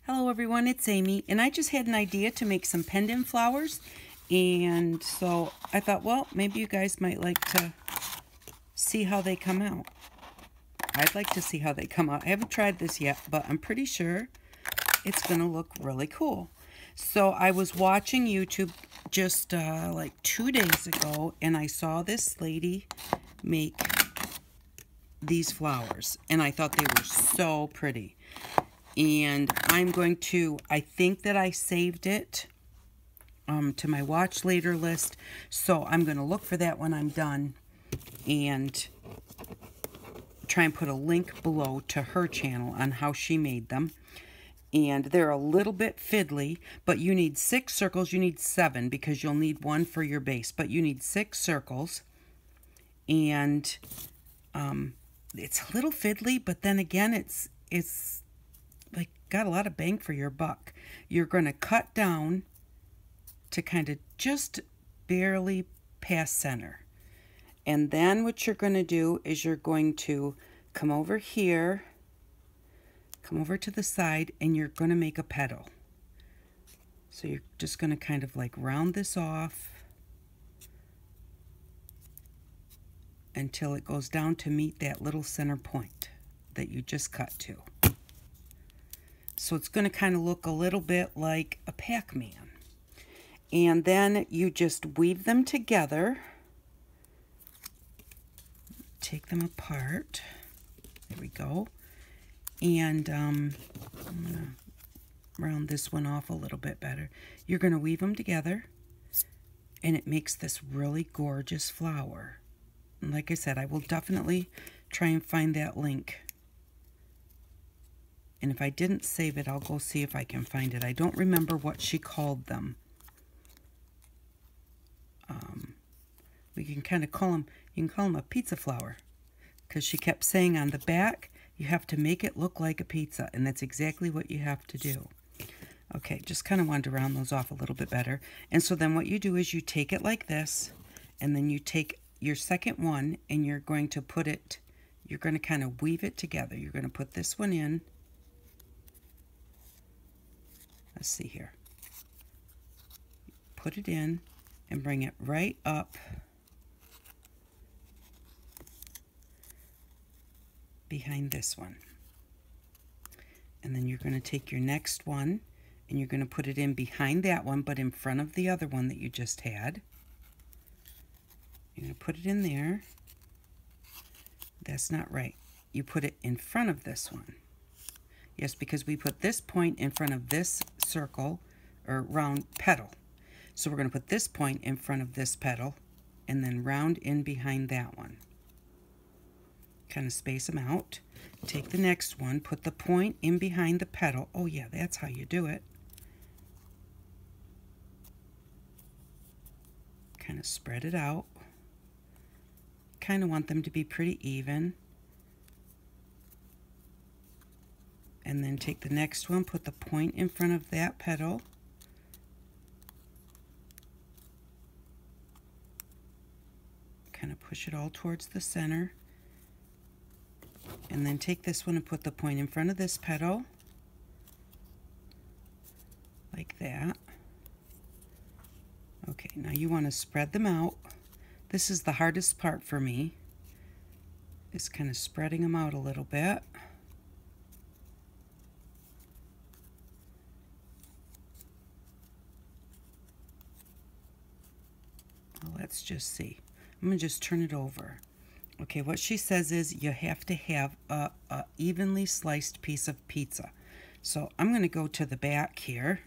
Hello everyone, it's Amy, and I just had an idea to make some pendant flowers, and so I thought, well, maybe you guys might like to see how they come out. I'd like to see how they come out. I haven't tried this yet, but I'm pretty sure it's going to look really cool. So I was watching YouTube just like 2 days ago, and I saw this lady make these flowers, and I thought they were so pretty. And I'm going to, I think that I saved it to my watch later list. So I'm going to look for that when I'm done and try and put a link below to her channel on how she made them. And they're a little bit fiddly, but you need 6 circles. You need 7 because you'll need 1 for your base, but you need 6 circles. And it's a little fiddly, but then again, it's like got a lot of bang for your buck. You're going to cut down to kind of just barely past center. And then what you're going to do is you're going to come over here, come over to the side, and you're going to make a petal. So you're just going to kind of like round this off until it goes down to meet that little center point that you just cut to. So it's going to kind of look a little bit like a Pac-Man. And then you just weave them together. Take them apart. There we go. And I'm going to round this one off a little bit better. You're going to weave them together, and it makes this really gorgeous flower. And like I said, I will definitely try and find that link. And if I didn't save it, I'll go see if I can find it. I don't remember what she called them. We can kind of call them, you can call them a pizza flower. Because she kept saying on the back, you have to make it look like a pizza. And that's exactly what you have to do. Okay, just kind of wanted to round those off a little bit better. And so then what you do is you take it like this. And then you take your second one and you're going to put it, you're going to kind of weave it together. You're going to put this one in. Let's see here. Put it in and bring it right up behind this one. And then you're going to take your next one and you're going to put it in behind that one, but in front of the other one that you just had. You're going to put it in there. That's not right. You put it in front of this one. Yes, because we put this point in front of this circle or round petal. So we're going to put this point in front of this petal and then round in behind that one. Kind of space them out. Take the next one, put the point in behind the petal. Oh yeah, that's how you do it. Kind of spread it out. Kind of want them to be pretty even. And then take the next one, put the point in front of that petal. Kind of push it all towards the center. And then take this one and put the point in front of this petal. Like that. Okay, now you want to spread them out. This is the hardest part for me. Is kind of spreading them out a little bit. Let's just see. I'm going to just turn it over. Okay, what she says is you have to have a evenly sliced piece of pizza. So I'm going to go to the back here.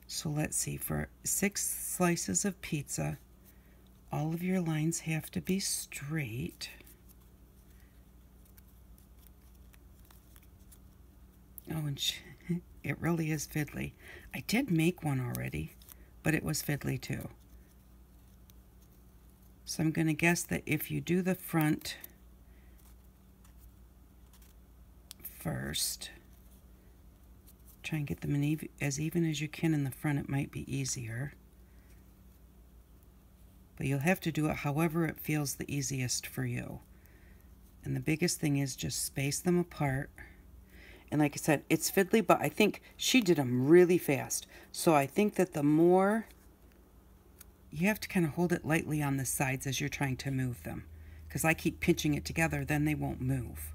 So let's see, for 6 slices of pizza, all of your lines have to be straight. Oh, and it really is fiddly. I did make one already, but it was fiddly too. So I'm going to guess that if you do the front first, try and get them in as even as you can in the front, it might be easier. But you'll have to do it however it feels the easiest for you. And the biggest thing is just space them apart. And like I said, it's fiddly, but I think she did them really fast. So I think that the more, you have to kind of hold it lightly on the sides as you're trying to move them. Because I keep pinching it together, then they won't move.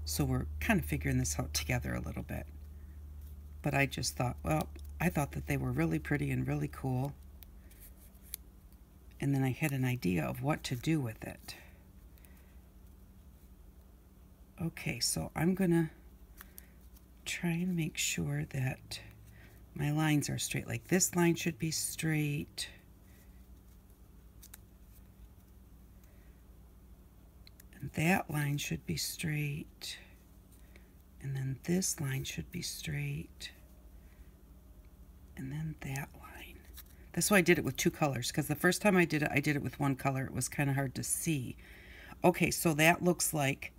So we're kind of figuring this out together a little bit. But I just thought, well, I thought that they were really pretty and really cool. And then I had an idea of what to do with it. Okay, so I'm gonna try and make sure that my lines are straight. Like this line should be straight. And that line should be straight. And then this line should be straight. And then that line. That's why I did it with two colors, because the first time I did it with one color. It was kind of hard to see. Okay, so that looks like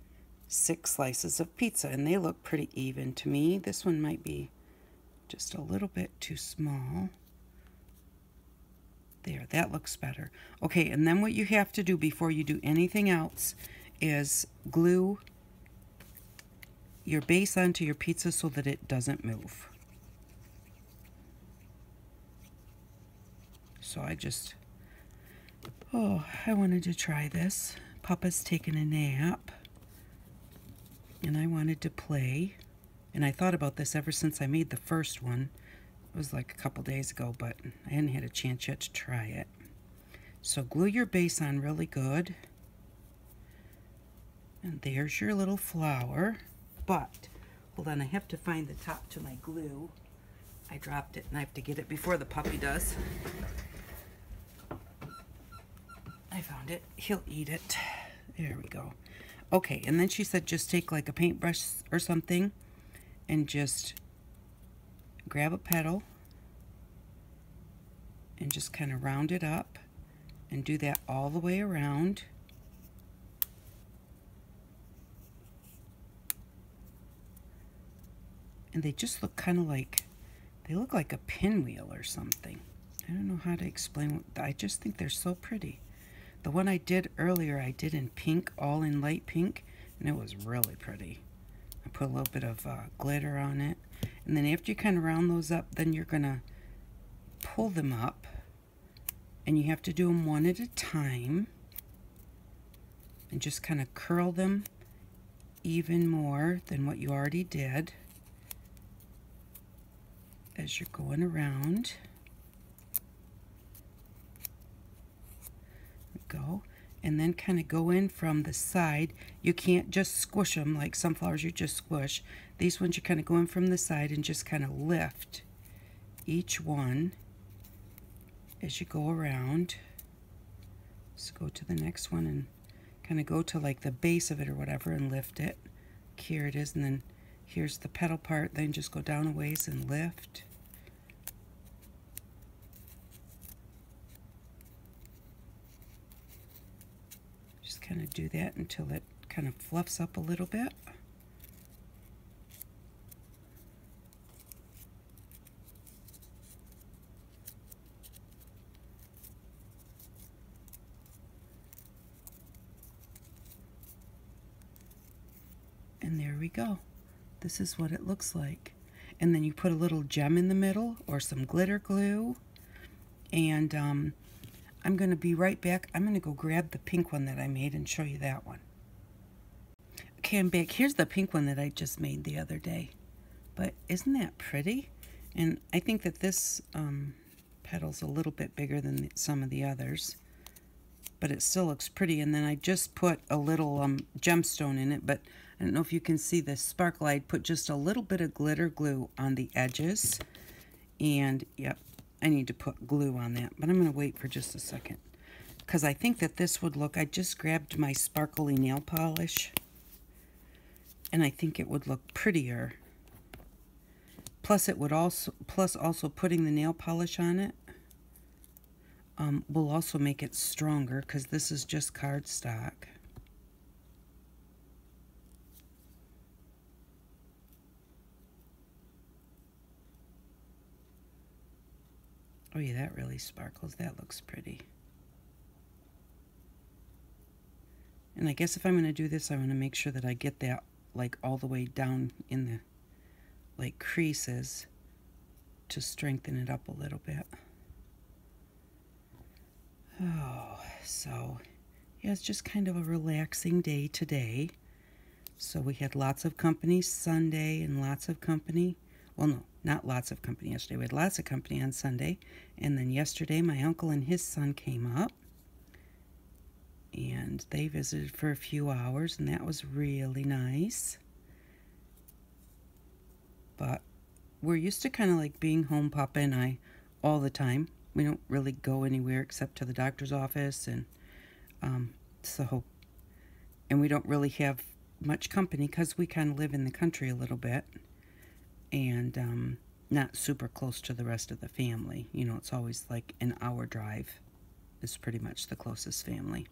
6 slices of pizza, and they look pretty even to me. This one might be just a little bit too small. There, that looks better. Okay, and then what you have to do before you do anything else is glue your base onto your pizza so that it doesn't move. So I wanted to try this. Papa's taking a nap, and I wanted to play. And I thought about this ever since I made the first one. It was like a couple days ago, but I hadn't had a chance yet to try it. So glue your base on really good. And there's your little flower. But, hold on, I have to find the top to my glue. I dropped it and I have to get it before the puppy does. I found it. He'll eat it. There we go. Okay, and then she said just take like a paintbrush or something and just grab a petal and just kind of round it up and do that all the way around. And they just look kind of like, they look like a pinwheel or something. I don't know how to explain what, I just think they're so pretty. The one I did earlier, I did in pink, all in light pink, and it was really pretty. I put a little bit of glitter on it. And then after you kind of round those up, then you're going to pull them up. And you have to do them one at a time. And just kind of curl them even more than what you already did as you're going around. Go. And then kind of go in from the side. You can't just squish them like some flowers you just squish. These ones you kind of go in from the side and just kind of lift each one as you go around. So go to the next one and kind of go to like the base of it or whatever and lift it. Here it is, and then here's the petal part. Then just go down a ways and lift. Just kind of do that until it kind of fluffs up a little bit. And there we go. This is what it looks like. And then you put a little gem in the middle or some glitter glue. And I'm going to be right back. I'm going to go grab the pink one that I made and show you that one. Okay, I'm back. Here's the pink one that I just made the other day. But isn't that pretty? And I think that this petal's a little bit bigger than some of the others. But it still looks pretty. And then I just put a little gemstone in it. But I don't know if you can see the sparkle. I put just a little bit of glitter glue on the edges. And, yep, I need to put glue on that. But I'm going to wait for just a second. Because I think that this would look... I just grabbed my sparkly nail polish. And I think it would look prettier. Plus, it would also... Plus, also putting the nail polish on it will also make it stronger. Because this is just cardstock. Oh yeah, that really sparkles. That looks pretty. And I guess if I'm going to do this, I want to make sure that I get that like all the way down in the like creases to strengthen it up a little bit. Oh, so yeah, it's just kind of a relaxing day today. So we had lots of company Sunday and lots of company, well, no, not lots of company yesterday. We had lots of company on Sunday. And then yesterday, my uncle and his son came up. And they visited for a few hours, and that was really nice. But we're used to kind of like being home, Papa and I, all the time. We don't really go anywhere except to the doctor's office. And and we don't really have much company because we kind of live in the country a little bit. And not super close to the rest of the family. You know, it's always like an hour drive is pretty much the closest family.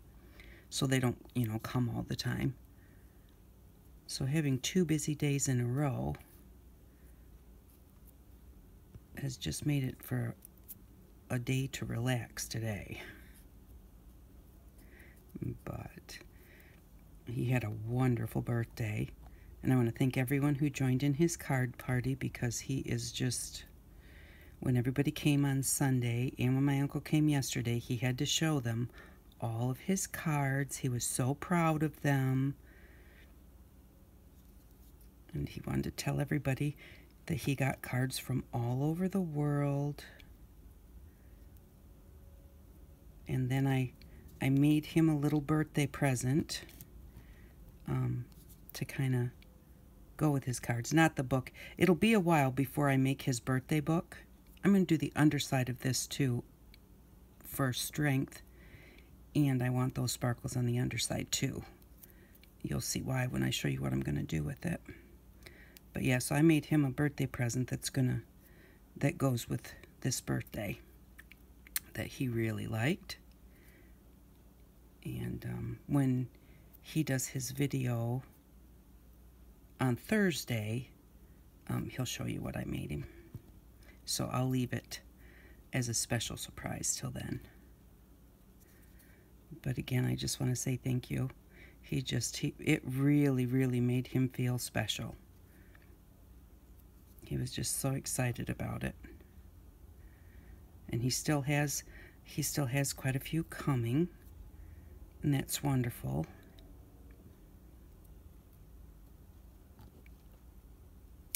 So they don't, you know, come all the time. So having 2 busy days in a row has just made it for a day to relax today. But he had a wonderful birthday. And I want to thank everyone who joined in his card party, because he is just, when everybody came on Sunday and when my uncle came yesterday, he had to show them all of his cards. He was so proud of them. And he wanted to tell everybody that he got cards from all over the world. And then I made him a little birthday present to kind of go with his cards. Not the book. It'll be a while before I make his birthday book. I'm going to do the underside of this too for strength. And I want those sparkles on the underside too. You'll see why when I show you what I'm going to do with it. But yeah, so I made him a birthday present that goes with this birthday that he really liked. And when he does his video on Thursday, he'll show you what I made him. So I'll leave it as a special surprise till then. But again, I just want to say thank you. It really, really made him feel special. He was just so excited about it. And he still has quite a few coming, and that's wonderful.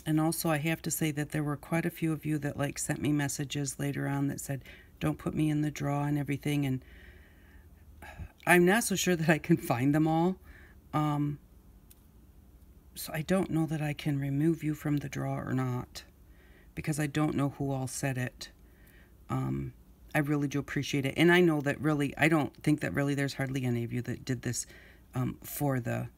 And also, I have to say that there were quite a few of you that like sent me messages later on that said, don't put me in the draw and everything. And I'm not so sure that I can find them all. So I don't know that I can remove you from the draw or not, because I don't know who all said it. I really do appreciate it. And I know that really, I don't think that really there's hardly any of you that did this for the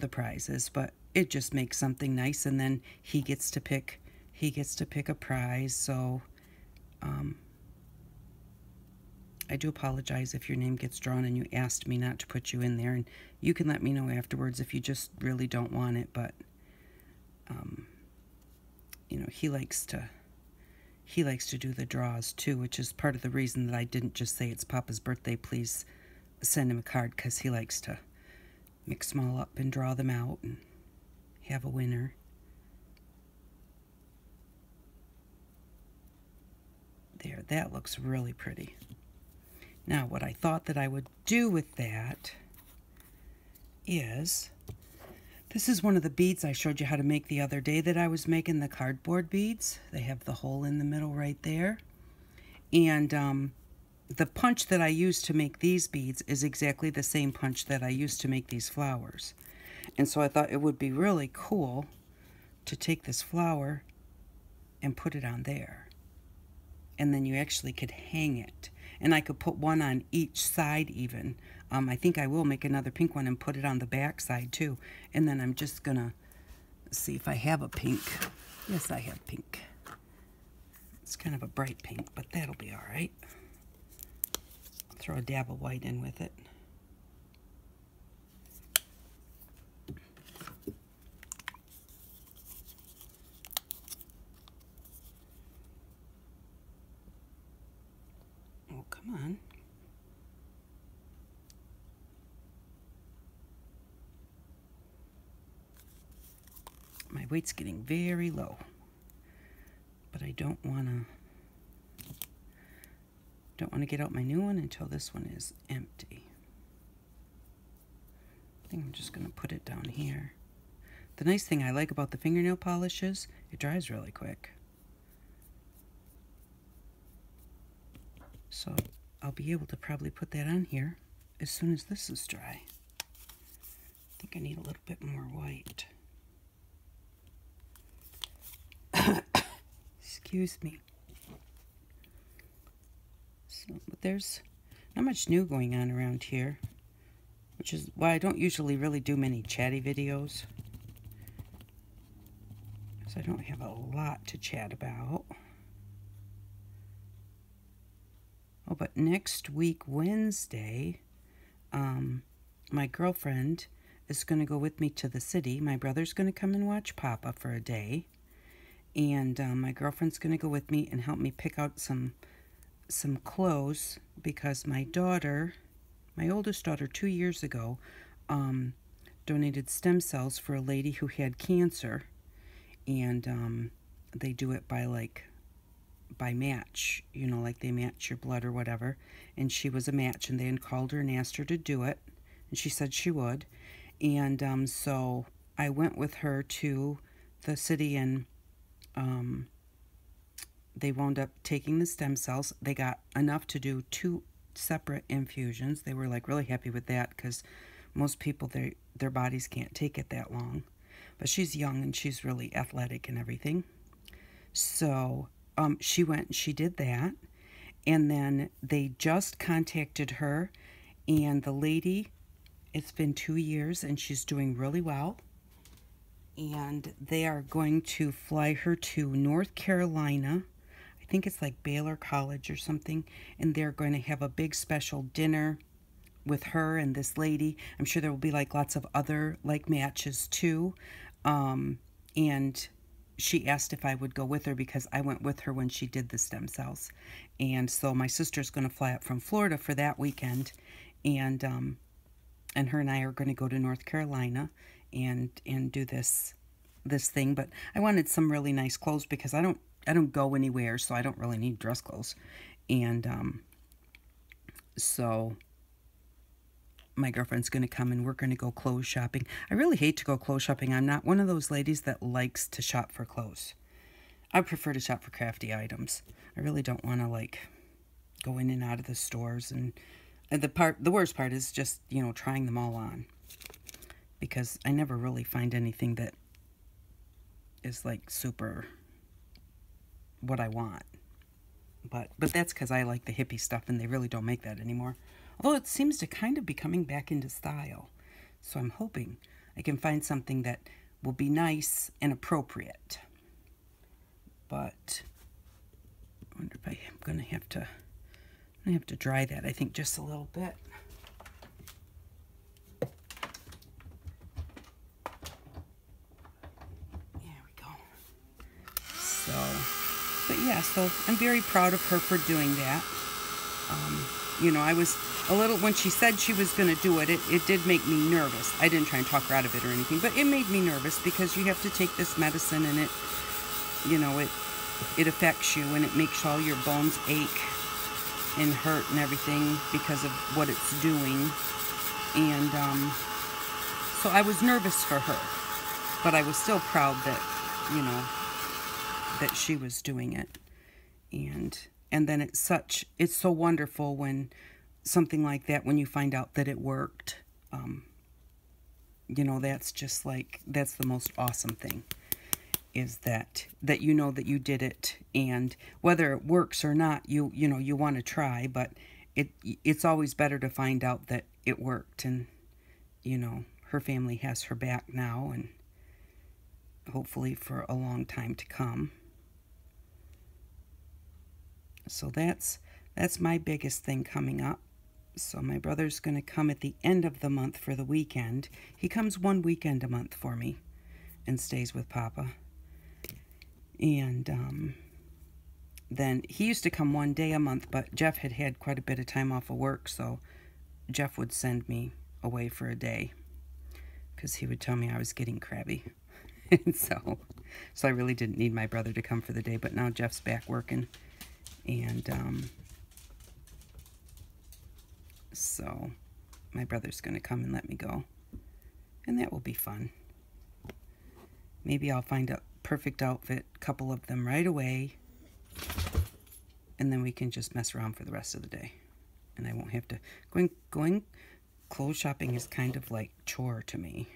prizes, but it just makes something nice. And then he gets to pick a prize. So I do apologize if your name gets drawn and you asked me not to put you in there, and you can let me know afterwards if you just really don't want it. But you know, he likes to do the draws too, which is part of the reason that I didn't just say it's Papa's birthday, please send him a card, because he likes to mix them all up and draw them out and have a winner. There, that looks really pretty. Now, what I thought that I would do with that is, this is one of the beads I showed you how to make the other day that I was making, the cardboard beads. They have the hole in the middle right there. And the punch that I used to make these beads is exactly the same punch that I used to make these flowers. And so I thought it would be really cool to take this flower and put it on there. And then you actually could hang it. And I could put one on each side even. I think I will make another pink one and put it on the back side too. And then I'm just gonna see if I have a pink. Yes, I have pink. It's kind of a bright pink, but that'll be all right. I'll throw a dab of white in with it. Oh, come on. My weight's getting very low. But I don't want to get out my new one until this one is empty. I think I'm just going to put it down here. The nice thing I like about the fingernail polish is it dries really quick. So I'll be able to probably put that on here as soon as this is dry. I think I need a little bit more white. Excuse me. So, but there's not much new going on around here, which is why I don't usually really do many chatty videos, because I don't have a lot to chat about. Oh, but next week, Wednesday, my girlfriend is going to go with me to the city. My brother's going to come and watch Papa for a day. And my girlfriend's going to go with me and help me pick out some clothes, because my daughter, my oldest daughter, 2 years ago, donated stem cells for a lady who had cancer. And they do it by match, you know, like they match your blood or whatever. And she was a match, and they had called her and asked her to do it. And she said she would. And so I went with her to the city, and they wound up taking the stem cells. They got enough to do 2 separate infusions. They were like really happy with that, because most people, their bodies can't take it that long. But she's young and she's really athletic and everything. So she went and she did that. And then they just contacted her, and the lady, it's been 2 years and she's doing really well. And they are going to fly her to North Carolina. I think it's like Baylor College or something. And they're going to have a big special dinner with her and this lady. I'm sure there will be like lots of other like matches too. And she asked if I would go with her, because I went with her when she did the stem cells. And so my sister's going to fly up from Florida for that weekend. And her and I are going to go to North Carolina and do this thing. But I wanted some really nice clothes, because I don't go anywhere, so I don't really need dress clothes. And so my girlfriend's going to come, and we're going to go clothes shopping. I really hate to go clothes shopping. I'm not one of those ladies that likes to shop for clothes. I prefer to shop for crafty items. I really don't want to like go in and out of the stores. And the worst part is just, you know, trying them all on, because I never really find anything that is like super what I want. But that's because I like the hippie stuff, and they really don't make that anymore. Although it seems to kind of be coming back into style. So I'm hoping I can find something that will be nice and appropriate. But I wonder if I'm going to have to dry that, I think, just a little bit. There we go. So, but yeah, so I'm very proud of her for doing that. You know, I was a little, when she said she was going to do it, it did make me nervous. I didn't try and talk her out of it or anything, but it made me nervous, because you have to take this medicine, and it, you know, it affects you, and it makes all your bones ache and hurt and everything because of what it's doing. And so I was nervous for her, but I was still proud that, you know, that she was doing it. And then it's so wonderful when something like that, when you find out that it worked. You know, that's just like, that's the most awesome thing, is that you know that you did it, and whether it works or not, you know, you want to try, but it's always better to find out that it worked. And, you know, her family has her back now, and hopefully for a long time to come. So that's my biggest thing coming up. So my brother's going to come at the end of the month for the weekend. He comes 1 weekend a month for me and stays with Papa. And then he used to come 1 day a month, but Jeff had quite a bit of time off of work, so Jeff would send me away for a day, because he would tell me I was getting crabby. And so I really didn't need my brother to come for the day, but now Jeff's back working. And so my brother's going to come and let me go. And that will be fun. Maybe I'll find a perfect outfit, couple of them right away. And then we can just mess around for the rest of the day. And I won't have to... Going clothes shopping is kind of like chore to me.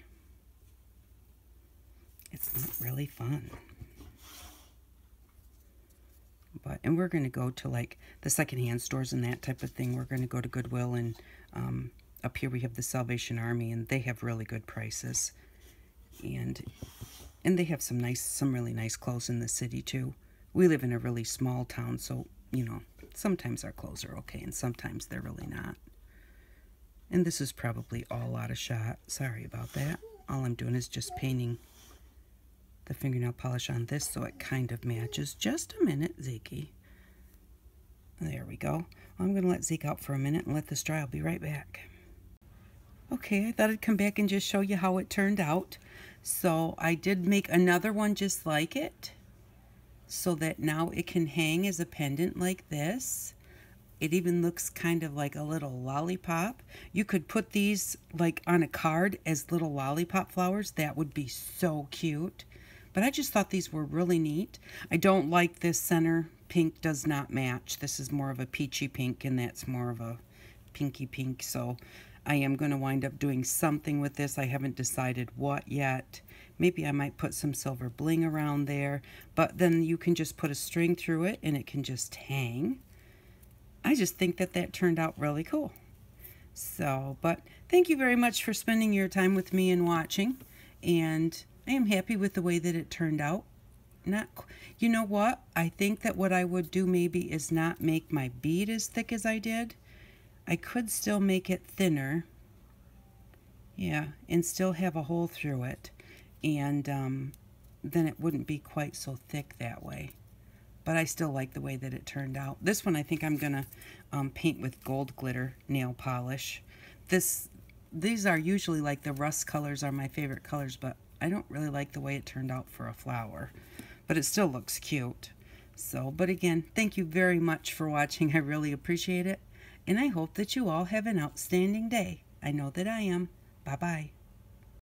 It's not really fun. And we're going to go to like the secondhand stores and that type of thing. We're going to go to Goodwill, and up here we have the Salvation Army, and they have really good prices. And they have some really nice clothes in the city too. We live in a really small town, so you know, sometimes our clothes are okay and sometimes they're really not. And this is probably all out of shot. Sorry about that. All I'm doing is just painting the fingernail polish on this so it kind of matches. Just a minute, Zeke. There we go. I'm going to let Zeke out for a minute and let this dry. I'll be right back. Okay, I thought I'd come back and just show you how it turned out. So I did make another one just like it, so that now it can hang as a pendant like this. It even looks kind of like a little lollipop. You could put these like on a card as little lollipop flowers. That would be so cute. But I just thought these were really neat. I don't like this center pink, does not match. This is more of a peachy pink, and that's more of a pinky pink. So I am going to wind up doing something with this. I haven't decided what yet. Maybe I might put some silver bling around there, but then you can just put a string through it and it can just hang. I just think that that turned out really cool. So, but thank you very much for spending your time with me and watching. And I am happy with the way that it turned out. You know what? I think that what I would do maybe is not make my bead as thick as I did. I could still make it thinner. Yeah, and still have a hole through it. And then it wouldn't be quite so thick that way. But I still like the way that it turned out. This one I think I'm going to paint with gold glitter nail polish. These are usually like the rust colors are my favorite colors, but I don't really like the way it turned out for a flower. But it still looks cute. So, but again, thank you very much for watching. I really appreciate it. And I hope that you all have an outstanding day. I know that I am. Bye-bye.